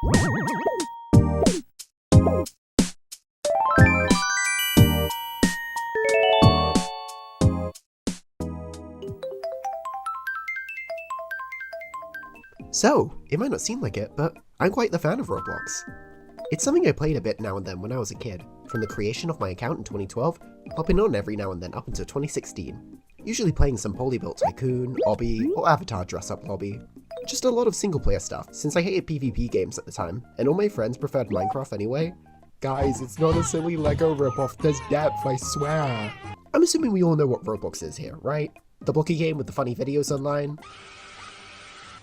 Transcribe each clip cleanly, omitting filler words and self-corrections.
So, it might not seem like it, but I'm quite the fan of Roblox. It's something I played a bit now and then when I was a kid, from the creation of my account in 2012, hopping on every now and then up until 2016, usually playing some poorly built tycoon, obby, or avatar dress-up lobby. Just a lot of single-player stuff, since I hated PvP games at the time, and all my friends preferred Minecraft anyway. Guys, it's not a silly Lego ripoff, there's depth, I swear. I'm assuming we all know what Roblox is here, right? The blocky game with the funny videos online.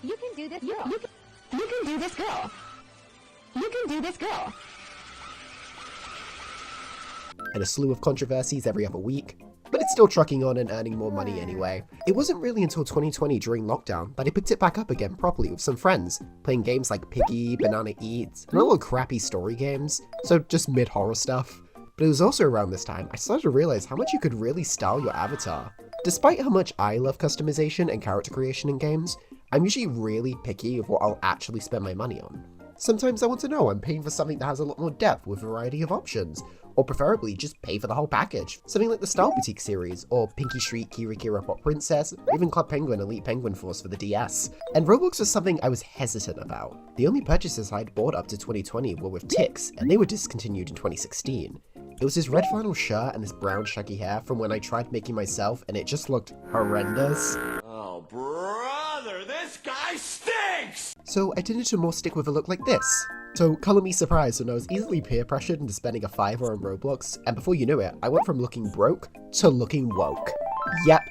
You can do this, girl. You can do this, girl. You can do this, girl. And a slew of controversies every other week, but it's still trucking on and earning more money anyway. It wasn't really until 2020 during lockdown that I picked it back up again properly with some friends, playing games like Piggy, Banana Eats, and all the crappy story games, so just mid-horror stuff. But it was also around this time I started to realize how much you could really style your avatar. Despite how much I love customization and character creation in games, I'm usually really picky of what I'll actually spend my money on. Sometimes I want to know I'm paying for something that has a lot more depth with a variety of options, or preferably just pay for the whole package. Something like the Style Boutique series, or Pinky Street Kira Kira Pop Princess, or even Club Penguin Elite Penguin Force for the DS. And Roblox was something I was hesitant about. The only purchases I'd bought up to 2020 were with Tix, and they were discontinued in 2016. It was this red flannel shirt and this brown shaggy hair from when I tried making myself, and it just looked horrendous. Oh, brother, this guy stinks! So I tended to more stick with a look like this. So color me surprised when I was easily peer pressured into spending a $5 on Roblox, and before you knew it, I went from looking broke to looking woke. Yep,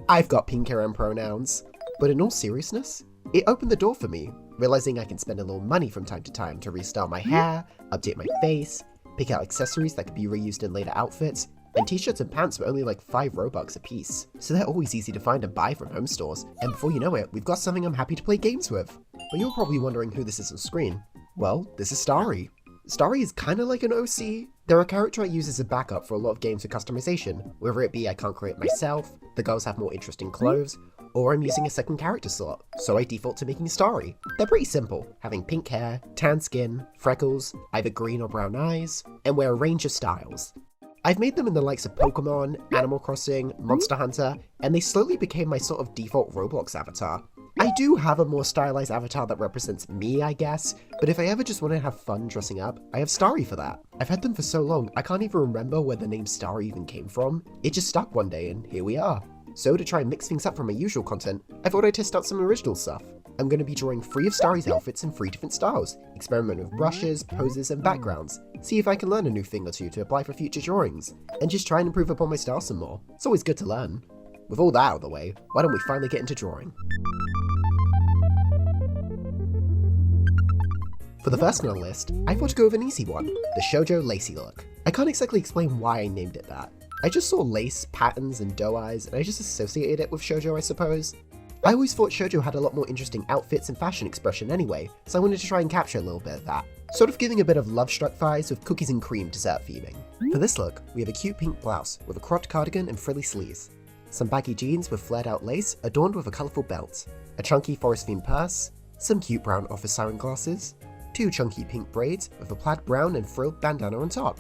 I've got pink hair and pronouns. But in all seriousness, it opened the door for me, realizing I can spend a little money from time to time to restyle my hair, update my face, pick out accessories that could be reused in later outfits, and t-shirts and pants were only like 5 Robux a piece, so they're always easy to find and buy from home stores, and before you know it, we've got something I'm happy to play games with. But you're probably wondering who this is on screen. Well, this is Starry. Starry is kinda like an OC. They're a character I use as a backup for a lot of games with customization, whether it be I can't create myself, the girls have more interesting clothes, or I'm using a second character slot, so I default to making Starry. They're pretty simple, having pink hair, tan skin, freckles, either green or brown eyes, and wear a range of styles. I've made them in the likes of Pokemon, Animal Crossing, Monster Hunter, and they slowly became my sort of default Roblox avatar. I do have a more stylized avatar that represents me, I guess, but if I ever just want to have fun dressing up, I have Starry for that. I've had them for so long, I can't even remember where the name Starry even came from. It just stuck one day and here we are. So to try and mix things up from my usual content, I thought I'd test out some original stuff. I'm going to be drawing 3 of Starry's outfits in 3 different styles, experiment with brushes, poses, and backgrounds, see if I can learn a new thing or two to apply for future drawings, and just try and improve upon my style some more. It's always good to learn. With all that out of the way, why don't we finally get into drawing? For the first on the list, I thought to go with an easy one, the Shoujo lacy look. I can't exactly explain why I named it that. I just saw lace, patterns, and doe eyes, and I just associated it with Shoujo, I suppose. I always thought Shoujo had a lot more interesting outfits and fashion expression anyway, so I wanted to try and capture a little bit of that. Sort of giving a bit of Love Struck vibes with cookies and cream dessert theming. For this look, we have a cute pink blouse with a cropped cardigan and frilly sleeves, some baggy jeans with flared out lace adorned with a colourful belt, a chunky forest themed purse, some cute brown office siren glasses, 2 chunky pink braids with a plaid brown and frilled bandana on top.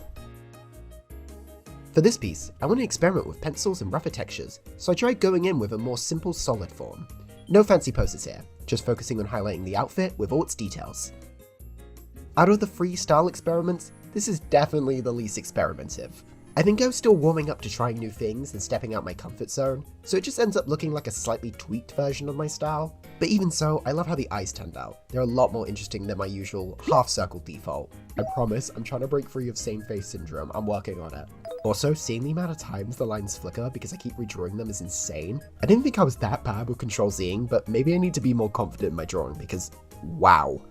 For this piece, I want to experiment with pencils and rougher textures, so I tried going in with a more simple solid form. No fancy poses here, just focusing on highlighting the outfit with all its details. Out of the 3 style experiments, this is definitely the least experimentative. I think I was still warming up to trying new things and stepping out my comfort zone, so it just ends up looking like a slightly tweaked version of my style. But even so, I love how the eyes turned out. They're a lot more interesting than my usual half-circle default. I promise, I'm trying to break free of same face syndrome, I'm working on it. Also, seeing the amount of times the lines flicker because I keep redrawing them is insane. I didn't think I was that bad with Control-Zing, but maybe I need to be more confident in my drawing because, wow.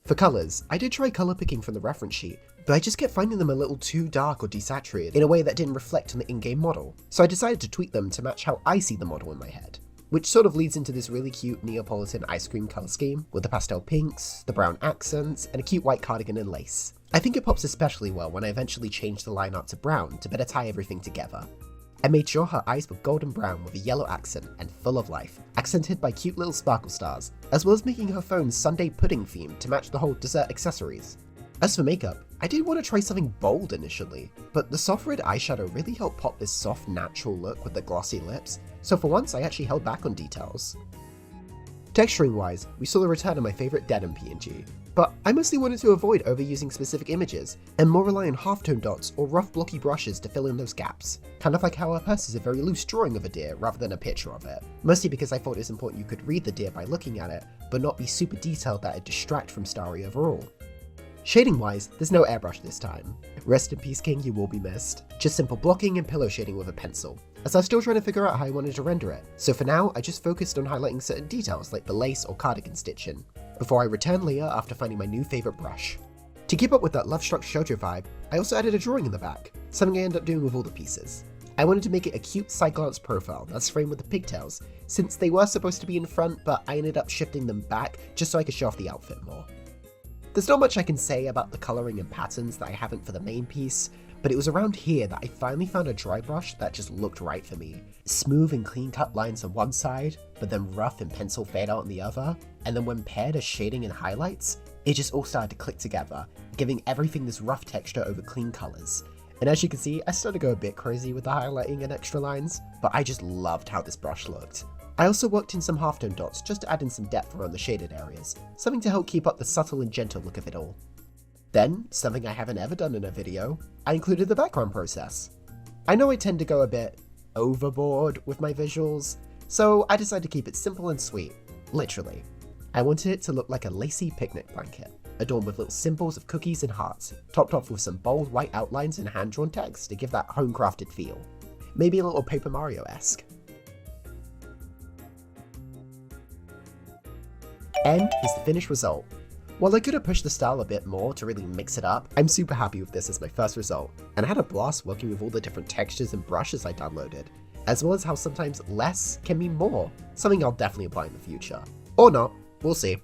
For colours, I did try colour picking from the reference sheet, but I just kept finding them a little too dark or desaturated in a way that didn't reflect on the in-game model, so I decided to tweak them to match how I see the model in my head. Which sort of leads into this really cute Neapolitan ice cream colour scheme, with the pastel pinks, the brown accents, and a cute white cardigan and lace. I think it pops especially well when I eventually change the line art to brown to better tie everything together. I made sure her eyes were golden brown with a yellow accent and full of life, accented by cute little sparkle stars, as well as making her phone Sundae pudding themed to match the whole dessert accessories. As for makeup, I did want to try something bold initially, but the soft red eyeshadow really helped pop this soft natural look with the glossy lips, so for once I actually held back on details. Texturing wise, we saw the return of my favourite denim PNG, but I mostly wanted to avoid overusing specific images, and more rely on halftone dots or rough blocky brushes to fill in those gaps, kind of like how our purse is a very loose drawing of a deer rather than a picture of it, mostly because I thought it was important you could read the deer by looking at it, but not be super detailed that it'd distract from Starry overall. Shading wise, there's no airbrush this time. Rest in peace King, you will be missed. Just simple blocking and pillow shading with a pencil, as I was still trying to figure out how I wanted to render it, so for now I just focused on highlighting certain details like the lace or cardigan stitching, before I returned later after finding my new favourite brush. To keep up with that love-struck shoujo vibe, I also added a drawing in the back, something I end up doing with all the pieces. I wanted to make it a cute side glance profile that's framed with the pigtails, since they were supposed to be in front but I ended up shifting them back just so I could show off the outfit more. There's not much I can say about the colouring and patterns that I haven't for the main piece, but it was around here that I finally found a dry brush that just looked right for me. Smooth and clean cut lines on one side, but then rough and pencil fade out on the other, and then when paired as shading and highlights, it just all started to click together, giving everything this rough texture over clean colours. And as you can see, I started to go a bit crazy with the highlighting and extra lines, but I just loved how this brush looked. I also worked in some halftone dots just to add in some depth around the shaded areas, something to help keep up the subtle and gentle look of it all. Then, something I haven't ever done in a video, I included the background process. I know I tend to go a bit overboard with my visuals, so I decided to keep it simple and sweet, literally. I wanted it to look like a lacy picnic blanket, adorned with little symbols of cookies and hearts, topped off with some bold white outlines and hand-drawn text to give that home-crafted feel. Maybe a little Paper Mario-esque. N is the finished result. While I could have pushed the style a bit more to really mix it up, I'm super happy with this as my first result, and I had a blast working with all the different textures and brushes I downloaded, as well as how sometimes less can mean more, something I'll definitely apply in the future. Or not, we'll see.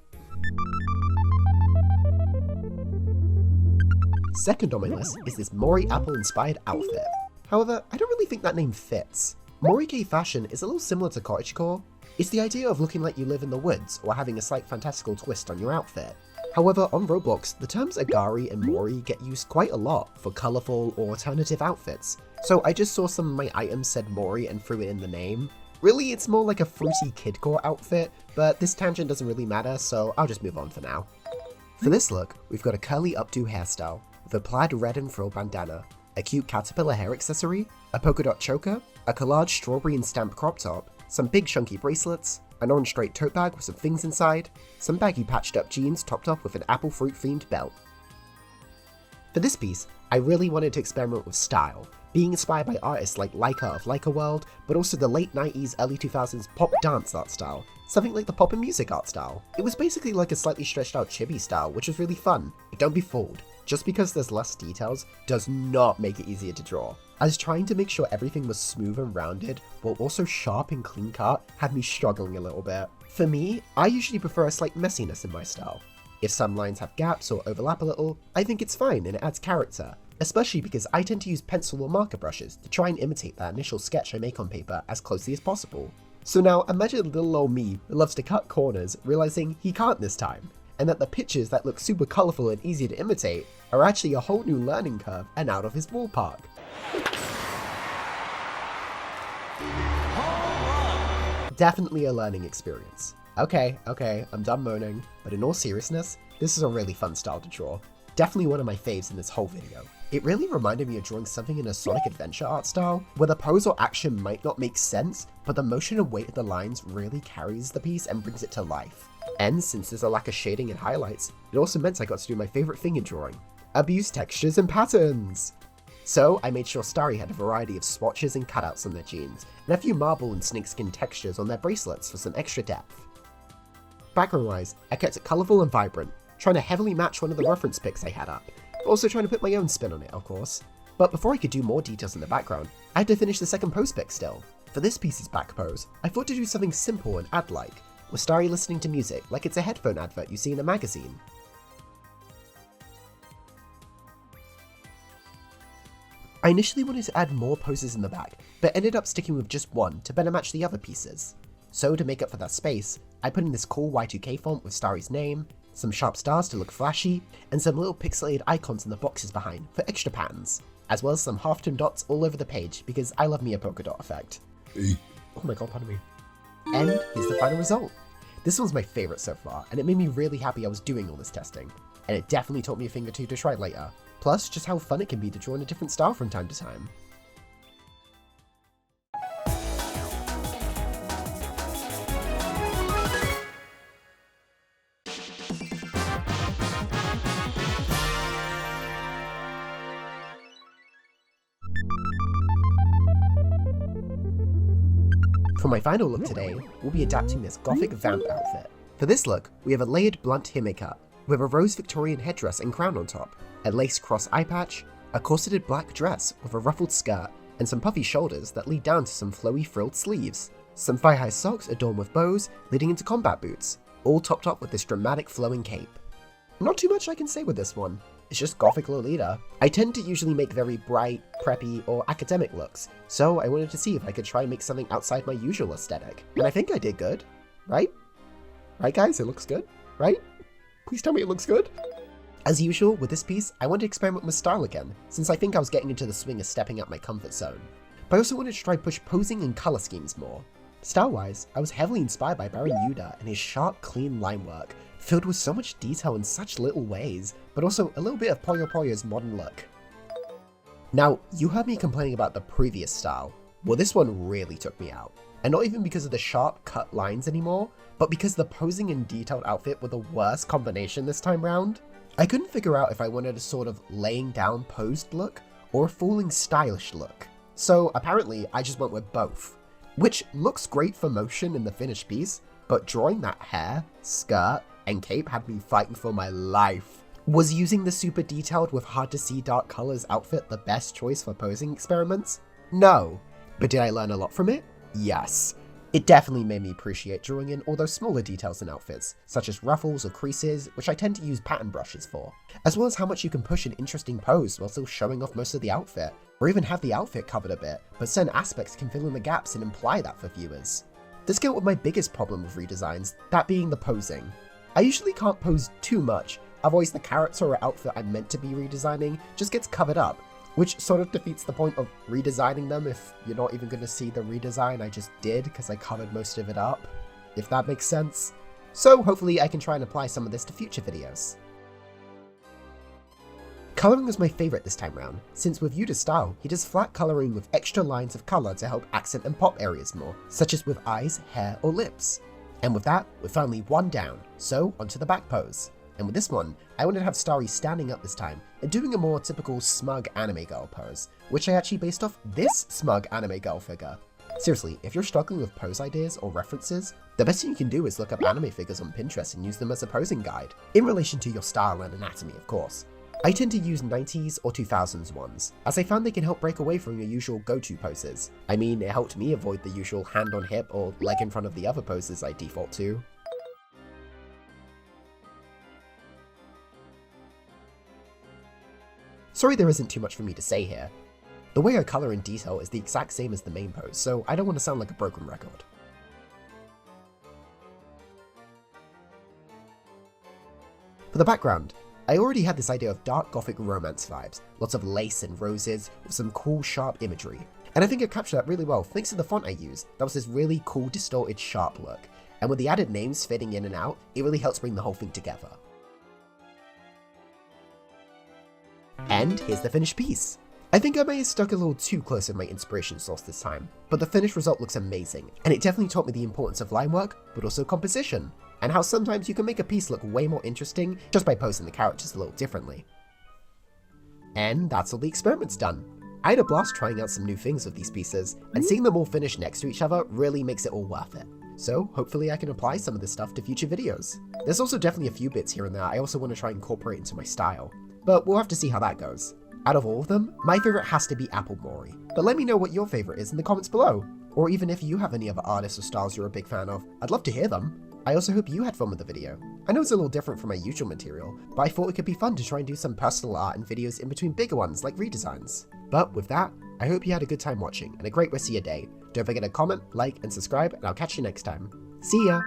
Second on my list is this Mori apple-inspired outfit. However, I don't really think that name fits. Mori-kei fashion is a little similar to cottagecore. It's the idea of looking like you live in the woods or having a slight fantastical twist on your outfit. However, on Roblox, the terms agari and mori get used quite a lot for colourful or alternative outfits, so I just saw some of my items said mori and threw it in the name. Really, it's more like a fruity kidcore outfit, but this tangent doesn't really matter, so I'll just move on for now. For this look, we've got a curly updo hairstyle, with a plaid red and frill bandana, a cute caterpillar hair accessory, a polka dot choker, a collage strawberry and stamp crop top, some big chunky bracelets, an orange straight tote bag with some things inside, some baggy patched up jeans topped off with an apple fruit themed belt. For this piece, I really wanted to experiment with style, being inspired by artists like Laika of Laika World, but also the late 90s, early 2000s pop dance art style, something like the pop and music art style. It was basically like a slightly stretched out chibi style, which was really fun, but don't be fooled. Just because there's less details does not make it easier to draw. I was trying to make sure everything was smooth and rounded, while also sharp and clean cut had me struggling a little bit. For me, I usually prefer a slight messiness in my style. If some lines have gaps or overlap a little, I think it's fine and it adds character, especially because I tend to use pencil or marker brushes to try and imitate that initial sketch I make on paper as closely as possible. So now imagine little old me who loves to cut corners, realizing he can't this time, and that the pictures that look super colourful and easy to imitate are actually a whole new learning curve and out of his ballpark. Definitely a learning experience. Okay, I'm done moaning, but in all seriousness, this is a really fun style to draw. Definitely one of my faves in this whole video. It really reminded me of drawing something in a Sonic Adventure art style, where the pose or action might not make sense, but the motion and weight of the lines really carries the piece and brings it to life. And since there's a lack of shading and highlights, it also meant I got to do my favourite thing in drawing: abuse textures and patterns! So I made sure Starry had a variety of swatches and cutouts on their jeans, and a few marble and snakeskin textures on their bracelets for some extra depth. Background wise, I kept it colourful and vibrant, trying to heavily match one of the reference pics I had up, but also trying to put my own spin on it, of course. But before I could do more details in the background, I had to finish the second pose pic still. For this piece's back pose, I thought to do something simple and ad-like, with Starry listening to music like it's a headphone advert you see in a magazine. I initially wanted to add more poses in the back, but ended up sticking with just one to better match the other pieces. So to make up for that space, I put in this cool Y2K font with Starry's name, some sharp stars to look flashy, and some little pixelated icons in the boxes behind for extra patterns, as well as some half-tone dots all over the page because I love me a polka dot effect. Oh my god, pardon me. And here's the final result. This one's my favorite so far, and it made me really happy I was doing all this testing, and it definitely taught me a thing or two to try later, plus just how fun it can be to draw in a different style from time to time. For my final look today, we'll be adapting this Gothic vamp outfit. For this look, we have a layered blunt hair makeup, with a rose Victorian headdress and crown on top, a lace cross eye patch, a corseted black dress with a ruffled skirt, and some puffy shoulders that lead down to some flowy frilled sleeves, some thigh-high socks adorned with bows leading into combat boots, all topped up with this dramatic flowing cape. Not too much I can say with this one. It's just Gothic Lolita. I tend to usually make very bright, preppy, or academic looks, so I wanted to see if I could try and make something outside my usual aesthetic. And I think I did good, right? Right guys, it looks good, right? Please tell me it looks good. As usual, with this piece, I wanted to experiment with style again, since I think I was getting into the swing of stepping out my comfort zone. But I also wanted to try push posing and color schemes more. Style-wise, I was heavily inspired by Baron Yuda and his sharp, clean line work, filled with so much detail in such little ways, but also a little bit of Puyo Puyo's modern look. Now, you heard me complaining about the previous style. Well, this one really took me out. And not even because of the sharp cut lines anymore, but because the posing and detailed outfit were the worst combination this time round. I couldn't figure out if I wanted a sort of laying down posed look, or a falling stylish look. So apparently I just went with both, which looks great for motion in the finished piece, but drawing that hair, skirt, and cape had me fighting for my life. Was using the super detailed with hard to see dark colors outfit the best choice for posing experiments? No. But did I learn a lot from it? Yes. It definitely made me appreciate drawing in all those smaller details in outfits, such as ruffles or creases, which I tend to use pattern brushes for, as well as how much you can push an interesting pose while still showing off most of the outfit, or even have the outfit covered a bit, but certain aspects can fill in the gaps and imply that for viewers. This came up with my biggest problem with redesigns, that being the posing. I usually can't pose too much, otherwise the character or outfit I'm meant to be redesigning just gets covered up, which sort of defeats the point of redesigning them if you're not even going to see the redesign I just did because I covered most of it up, if that makes sense. So hopefully I can try and apply some of this to future videos. Colouring was my favourite this time round, since with Yuda's style, he does flat colouring with extra lines of colour to help accent and pop areas more, such as with eyes, hair or lips. And with that, we're finally one down, so onto the back pose. And with this one, I wanted to have Starry standing up this time and doing a more typical smug anime girl pose, which I actually based off this smug anime girl figure. Seriously, if you're struggling with pose ideas or references, the best thing you can do is look up anime figures on Pinterest and use them as a posing guide, in relation to your style and anatomy of course. I tend to use 90s or 2000s ones, as I found they can help break away from your usual go-to poses. I mean, it helped me avoid the usual hand on hip or leg in front of the other poses I default to. Sorry there isn't too much for me to say here. The way I colour in detail is the exact same as the main pose, so I don't want to sound like a broken record. For the background, I already had this idea of dark Gothic romance vibes, lots of lace and roses, with some cool sharp imagery. And I think I captured that really well thanks to the font I used, that was this really cool distorted sharp look. And with the added names fitting in and out, it really helps bring the whole thing together. And here's the finished piece. I think I may have stuck a little too close in my inspiration source this time, but the finished result looks amazing, and it definitely taught me the importance of line work, but also composition, and how sometimes you can make a piece look way more interesting just by posing the characters a little differently. And that's all the experiments done. I had a blast trying out some new things with these pieces, and seeing them all finished next to each other really makes it all worth it. So hopefully I can apply some of this stuff to future videos. There's also definitely a few bits here and there I also want to try and incorporate into my style, but we'll have to see how that goes. Out of all of them, my favourite has to be Apple Mori, but let me know what your favourite is in the comments below, or even if you have any other artists or styles you're a big fan of, I'd love to hear them. I also hope you had fun with the video. I know it's a little different from my usual material, but I thought it could be fun to try and do some personal art and videos in between bigger ones like redesigns. But with that, I hope you had a good time watching and a great rest of your day. Don't forget to comment, like, and subscribe, and I'll catch you next time. See ya!